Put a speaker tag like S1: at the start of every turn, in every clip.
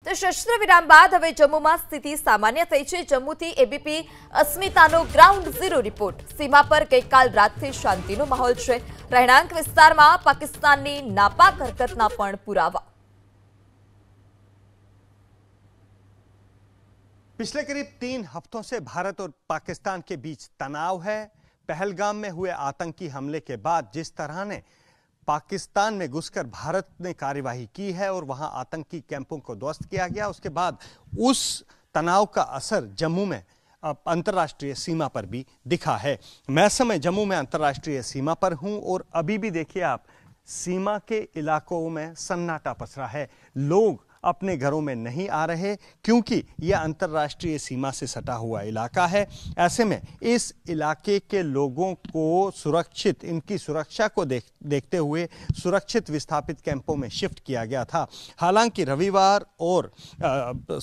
S1: તો શસ્ત્ર વિરામ બાદ હવે જમ્મુમાં સ્થિતિ સામાન્ય થઈ છે। જમ્મુથી એબીપી અસ્મિતાનો ગ્રાઉન્ડ ઝીરો રિપોર્ટ। સીમા પર ગઈકાલ રાતથી શાંતિનો માહોલ છે। રહેણાંક વિસ્તારમાં પાકિસ્તાનની નાપાક હરકતના પણ પુરાવા।
S2: पिछले करीब 3 हफ्तों से भारत और पाकिस्तान के बीच तनाव है। पहलगाम में हुए आतंकी हमले के बाद जिस तरह ने पाकिस्तान में घुसकर भारत ने कार्यवाही की है और वहां आतंकी कैंपों को ध्वस्त किया गया, उसके बाद उस तनाव का असर जम्मू में अंतर्राष्ट्रीय सीमा पर भी दिखा है। मैं इस समय जम्मू में अंतर्राष्ट्रीय सीमा पर हूं और अभी भी देखिए आप, सीमा के इलाकों में सन्नाटा पसरा है। लोग अपने घरों में नहीं आ रहे क्योंकि यह अंतर्राष्ट्रीय सीमा से सटा हुआ इलाका है। ऐसे में इस इलाके के लोगों को सुरक्षित, इनकी सुरक्षा को देखते हुए सुरक्षित विस्थापित कैंपों में शिफ्ट किया गया था। हालांकि रविवार और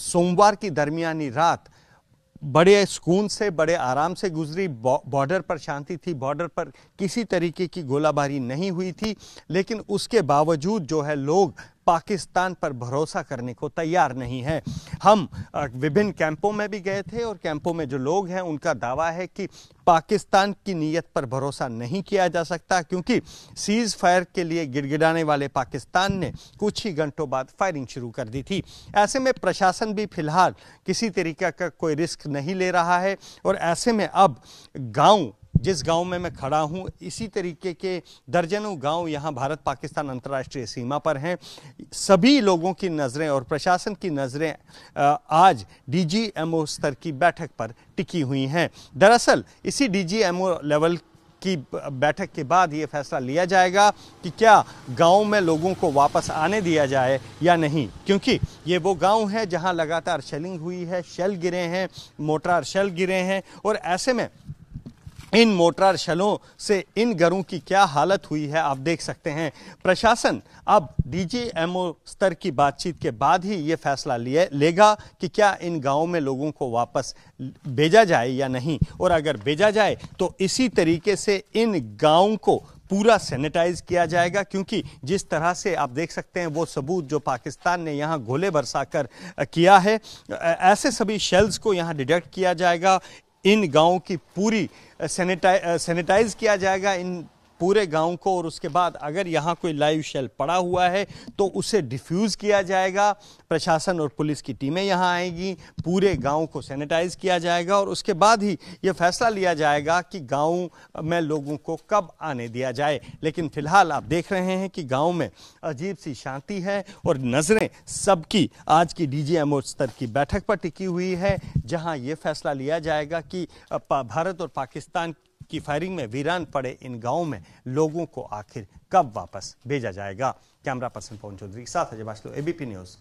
S2: सोमवार की दरमियानी रात बड़े सुकून से, बड़े आराम से गुजरी। बॉर्डर पर शांति थी, बॉर्डर पर किसी तरीके की गोलाबारी नहीं हुई थी, लेकिन उसके बावजूद जो है लोग पाकिस्तान पर भरोसा करने को तैयार नहीं है। हम विभिन्न कैंपों में भी गए थे और कैंपों में जो लोग हैं उनका दावा है कि पाकिस्तान की नीयत पर भरोसा नहीं किया जा सकता, क्योंकि सीज फायर के लिए गिड़गिड़ाने वाले पाकिस्तान ने कुछ ही घंटों बाद फायरिंग शुरू कर दी थी। ऐसे में प्रशासन भी फिलहाल किसी तरीके का कोई रिस्क नहीं ले रहा है और ऐसे में अब गांव, जिस गांव में मैं खड़ा हूं, इसी तरीके के दर्जनों गांव यहां भारत पाकिस्तान अंतर्राष्ट्रीय सीमा पर हैं। सभी लोगों की नज़रें और प्रशासन की नज़रें आज डीजीएमओ स्तर की बैठक पर टिकी हुई हैं। दरअसल इसी डीजीएमओ लेवल की बैठक के बाद ये फैसला लिया जाएगा कि क्या गांव में लोगों को वापस आने दिया जाए या नहीं, क्योंकि ये वो गांव है जहां लगातार शेलिंग हुई है, शेल गिरे हैं, मोर्टार शेल गिरे हैं और ऐसे में इन मोर्टार शेलों से इन घरों की क्या हालत हुई है आप देख सकते हैं। प्रशासन अब डीजीएमओ स्तर की बातचीत के बाद ही ये फैसला लेगा कि क्या इन गांवों में लोगों को वापस भेजा जाए या नहीं, और अगर भेजा जाए तो इसी तरीके से इन गांवों को पूरा सैनिटाइज किया जाएगा, क्योंकि जिस तरह से आप देख सकते हैं वो सबूत जो पाकिस्तान ने यहाँ गोले बरसाकर किया है, ऐसे सभी शेल्स को यहाँ डिटेक्ट किया जाएगा। इन गांवों की पूरी सैनिटाइज किया जाएगा, इन पूरे गांव को, और उसके बाद अगर यहाँ कोई लाइव शेल पड़ा हुआ है तो उसे डिफ्यूज़ किया जाएगा। प्रशासन और पुलिस की टीमें यहाँ आएंगी, पूरे गांव को सैनिटाइज किया जाएगा और उसके बाद ही ये फैसला लिया जाएगा कि गांव में लोगों को कब आने दिया जाए। लेकिन फिलहाल आप देख रहे हैं कि गांव में अजीब सी शांति है और नज़रें सबकी आज की डीजीएमओ स्तर की बैठक पर टिकी हुई है, जहाँ ये फैसला लिया जाएगा कि भारत और पाकिस्तान की फायरिंग में वीरान पड़े इन गांवों में लोगों को आखिर कब वापस भेजा जाएगा। कैमरा पर्सन पवन चौधरी के साथ अजय बासलो, एबीपी न्यूज़।